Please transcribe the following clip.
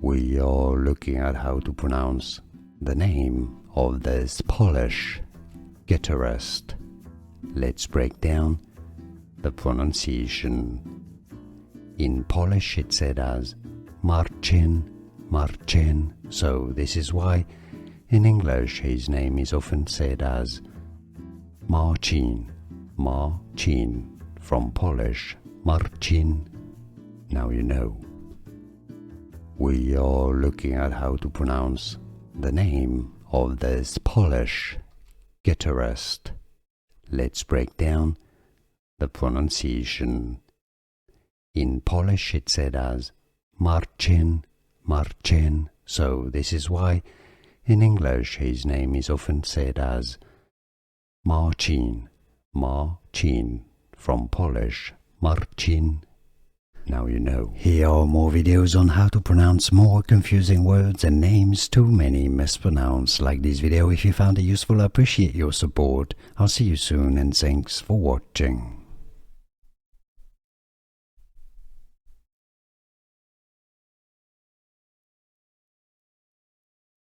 We are looking at how to pronounce the name of this Polish guitarist. Let's break down the pronunciation. In Polish it's said as Marcin, Marcin, so this is why in English his name is often said as Marcin, Marcin, from Polish Marcin. Now you know. We are looking at how to pronounce the name of this Polish guitarist. Let's break down the pronunciation. In Polish it's said as Marcin, Marcin, so this is why in English his name is often said as Marcin, Marcin, from Polish Marcin. Now you know. Here are more videos on how to pronounce more confusing words and names too many mispronounced. Like this video if you found it useful. I appreciate your support. I'll see you soon and thanks for watching.